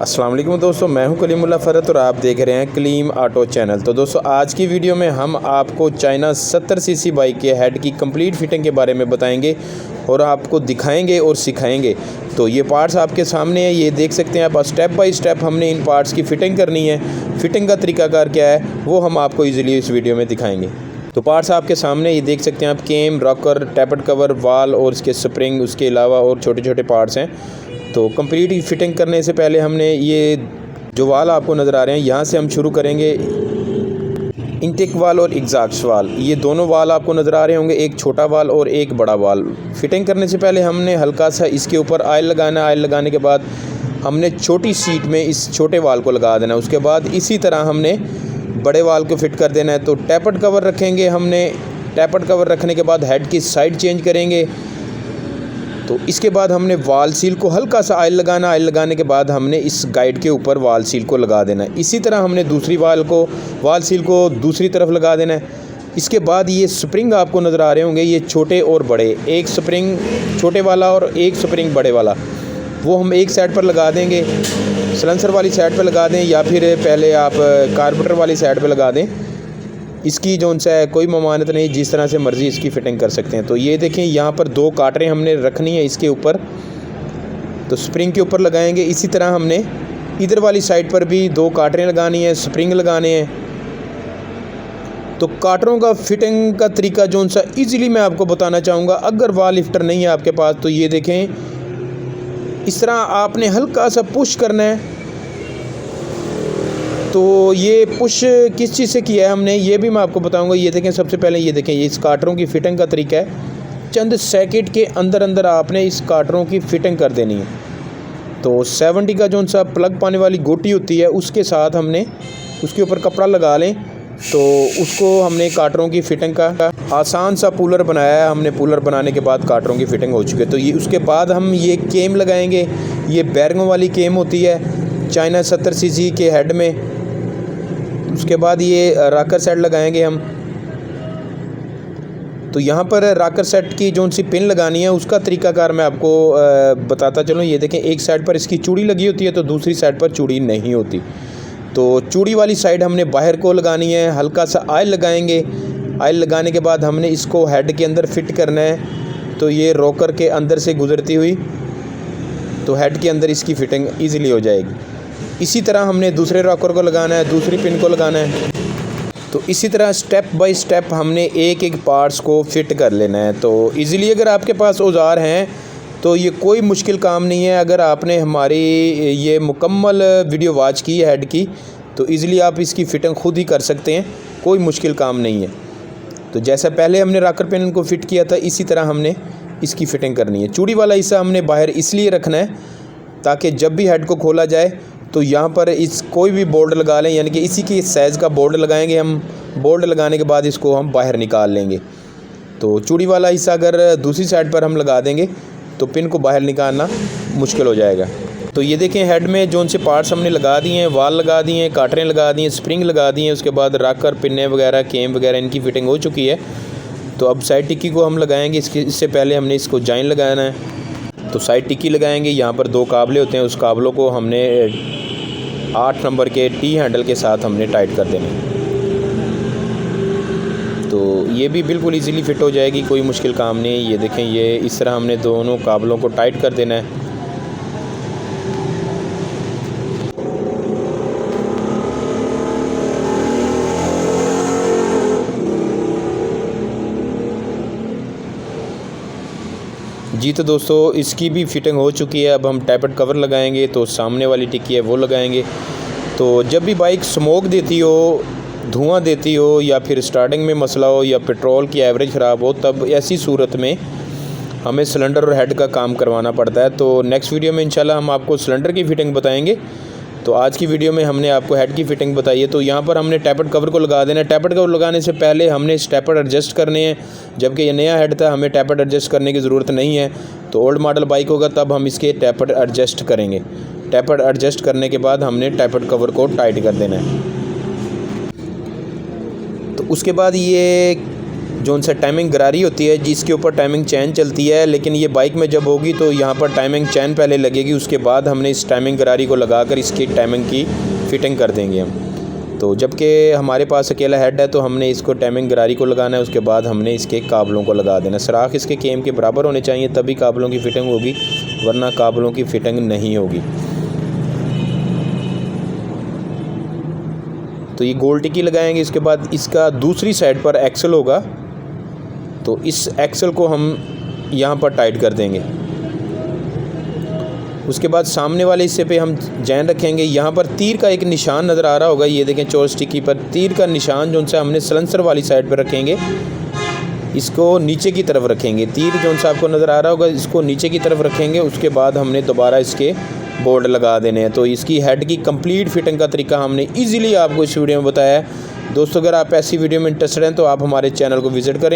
अस्सलाम वालेकुम दोस्तों, मैं हूं कलीमुल्लाह फ़रत और आप देख रहे हैं क्लीम ऑटो चैनल। तो दोस्तों आज की वीडियो में हम आपको चाइना 70 सीसी बाइक के हेड की कंप्लीट फिटिंग के बारे में बताएंगे और आपको दिखाएंगे और सिखाएंगे। तो ये पार्ट्स आपके सामने है, ये देख सकते हैं आप। स्टेप बाय स्टेप हमने इन पार्ट्स की फ़िटिंग करनी है। फ़िटिंग का तरीकाकार क्या है वो हम आपको ईज़िली इस वीडियो में दिखाएँगे। तो पार्ट्स आपके सामने ये देख सकते हैं आप। केम, रॉकर, टैपर्ड कवर, वाल और इसके स्प्रिंग, उसके अलावा और छोटे छोटे पार्ट्स हैं। तो कंप्लीट फिटिंग करने से पहले हमने ये जो वाल आपको नज़र आ रहे हैं, यहाँ से हम शुरू करेंगे। इनटेक वाल और एग्जॉस्ट वाल, ये दोनों वाल आपको नज़र आ रहे होंगे, एक छोटा वाल और एक बड़ा वाल। फिटिंग करने से पहले हमने हल्का सा इसके ऊपर ऑयल लगाना है। ऑयल लगाने के बाद हमने छोटी सीट में इस छोटे वाल को लगा देना है। उसके बाद इसी तरह हमने बड़े वाल को फिट कर देना है। तो टैपर्ड कवर रखेंगे हमने। टैपर्ड कवर रखने के बाद हेड की साइड चेंज करेंगे। तो इसके बाद हमने वाल सील को हल्का सा ऑयल लगाना। ऑयल लगाने के बाद हमने इस गाइड के ऊपर वाल सील को लगा देना है। इसी तरह हमने दूसरी वाल सील को दूसरी तरफ लगा देना है। इसके बाद ये स्प्रिंग आपको नज़र आ रहे होंगे, ये छोटे और बड़े, एक स्प्रिंग छोटे वाला और एक स्प्रिंग बड़े वाला, वो हम एक साइड पर लगा देंगे। सलेंसर वाली साइड पर लगा दें या फिर पहले आप कार्बोरेटर वाली साइड पर लगा दें। इसकी जो सा है कोई ममानत नहीं, जिस तरह से मर्ज़ी इसकी फ़िटिंग कर सकते हैं। तो ये देखें, यहाँ पर दो काटरें हमने रखनी है इसके ऊपर, तो स्प्रिंग के ऊपर लगाएंगे। इसी तरह हमने इधर वाली साइड पर भी दो काटरें लगानी है, स्प्रिंग लगाने हैं। तो काटरों का फिटिंग का तरीका जो सा ईज़िली मैं आपको बताना चाहूँगा। अगर वाल लिफ्टर नहीं है आपके पास तो ये देखें, इस तरह आपने हल्का सा पुश करना है। तो ये पुश किस चीज़ से किया है हमने, ये भी मैं आपको बताऊंगा। ये देखें, सबसे पहले ये देखें, ये इस काटरों की फ़िटिंग का तरीका है। चंद सेकंड के अंदर अंदर आपने इस काटरों की फ़िटिंग कर देनी है। तो 70 का जो सा प्लग पाने वाली गोटी होती है, उसके साथ हमने उसके ऊपर कपड़ा लगा लें। तो उसको हमने काटरों की फ़िटिंग का आसान सा पुलर बनाया है हमने। पुलर बनाने के बाद काटरों की फ़िटिंग हो चुकी है। तो ये उसके बाद हम ये केम लगाएंगे। ये बैरिंगों वाली केम होती है चाइना 70 सीसी के हेड में। उसके बाद ये रॉकर सेट लगाएंगे हम। तो यहाँ पर रॉकर सेट की जो सी पिन लगानी है उसका तरीकाकार मैं आपको बताता चलूँ। ये देखें, एक साइड पर इसकी चूड़ी लगी होती है तो दूसरी साइड पर चूड़ी नहीं होती। तो चूड़ी वाली साइड हमने बाहर को लगानी है। हल्का सा ऑयल लगाएंगे। ऑयल लगाने के बाद हमने इसको हेड के अंदर फिट करना है। तो ये रॉकर के अंदर से गुजरती हुई तो हेड के अंदर इसकी फ़िटिंग ईज़िली हो जाएगी। इसी तरह हमने दूसरे रॉकर को लगाना है, दूसरी पिन को लगाना है। तो इसी तरह स्टेप बाय स्टेप हमने एक एक पार्ट्स को फिट कर लेना है। तो इजीली अगर आपके पास औजार हैं तो ये कोई मुश्किल काम नहीं है। अगर आपने हमारी ये मुकम्मल वीडियो वॉच की है हेड की, तो इजीली आप इसकी फ़िटिंग खुद ही कर सकते हैं, कोई मुश्किल काम नहीं है। तो जैसा पहले हमने रॉकर पिन को फ़िट किया था, इसी तरह हमने इसकी फ़िटिंग करनी है। चूड़ी वाला हिस्सा हमने बाहर इसलिए रखना है ताकि जब भी हेड को खोला जाए तो यहाँ पर इस कोई भी बोल्ट लगा लें, यानी कि इसी की साइज़ का बोल्ट लगाएंगे हम। बोल्ट लगाने के बाद इसको हम बाहर निकाल लेंगे। तो चूड़ी वाला हिस्सा अगर दूसरी साइड पर हम लगा देंगे तो पिन को बाहर निकालना मुश्किल हो जाएगा। तो ये देखें, हेड में जो से पार्ट्स हमने लगा दिए हैं, वाल लगा दिए हैं, काटरें लगा दी हैं, स्प्रिंग लगा दी हैं। उसके बाद रॉकर, पिन्ने वगैरह, केम वगैरह, इनकी फ़िटिंग हो चुकी है। तो अब साइड टिक्की को हम लगाएँगे। इससे पहले हमने इसको जॉइन लगाना है। तो साइड टिक्की लगाएंगे। यहाँ पर दो काबले होते हैं, उस काबलों को हमने 8 नंबर के टी हैंडल के साथ हमने टाइट कर देना है। तो ये भी बिल्कुल इजीली फ़िट हो जाएगी, कोई मुश्किल काम नहीं है। ये देखें, ये इस तरह हमने दोनों काबलों को टाइट कर देना है। जी तो दोस्तों, इसकी भी फ़िटिंग हो चुकी है। अब हम टैपर्ड कवर लगाएंगे। तो सामने वाली टिक्की है वो लगाएंगे। तो जब भी बाइक स्मोक देती हो, धुआं देती हो, या फिर स्टार्टिंग में मसला हो, या पेट्रोल की एवरेज ख़राब हो, तब ऐसी सूरत में हमें सिलेंडर और हेड का काम करवाना पड़ता है। तो नेक्स्ट वीडियो में इंशाल्लाह हम आपको सिलेंडर की फ़िटिंग बताएंगे। तो आज की वीडियो में हमने आपको हेड की फ़िटिंग बताई है। तो यहाँ पर हमने टैपर्ड कवर को लगा देना है। टैपर्ड कवर लगाने से पहले हमने टैपर्ड एडजस्ट करने हैं, जबकि ये नया हेड था, हमें टैपर्ड एडजस्ट करने की ज़रूरत नहीं है। तो ओल्ड मॉडल बाइक होगा तब हम इसके टैपर्ड एडजस्ट करेंगे। टैपर्ड एडजस्ट करने के बाद हमने टैपर्ड कवर को टाइट कर देना है। तो उसके बाद ये जो उनसे टाइमिंग गरारी होती है जिसके ऊपर टाइमिंग चैन चलती है, लेकिन ये बाइक में जब होगी तो यहाँ पर टाइमिंग चैन पहले लगेगी, उसके बाद हमने इस टाइमिंग गरारी को लगाकर इसकी टाइमिंग की फ़िटिंग कर देंगे हम। तो जबकि हमारे पास अकेला हेड है तो हमने इसको टाइमिंग गरारी को लगाना है, उसके बाद हमने इसके काबलों को लगा देना। सुराख इसके केम के बराबर होने चाहिए, तभी काबलों की फ़िटिंग होगी, वरना काबलों की फ़िटिंग नहीं होगी। तो ये गोल टिक्की लगाएंगे। इसके बाद इसका दूसरी साइड पर एक्सल होगा, तो इस एक्सल को हम यहाँ पर टाइट कर देंगे। उसके बाद सामने वाले हिस्से पे हम जैन रखेंगे। यहाँ पर तीर का एक निशान नज़र आ रहा होगा, ये देखें चोरस टिक्की पर तीर का निशान जो सा हमने सलेंसर वाली साइड पर रखेंगे, इसको नीचे की तरफ रखेंगे। तीर जो सा आपको नज़र आ रहा होगा इसको नीचे की तरफ रखेंगे। उसके बाद हमने दोबारा इसके बोल्ट लगा देने हैं। तो इसकी हेड की कंप्लीट फिटिंग का तरीका हमने ईज़िली आपको इस वीडियो में बताया है। दोस्तों, अगर आप ऐसी वीडियो में इंटरेस्टेड हैं तो आप हमारे चैनल को विज़िट करें।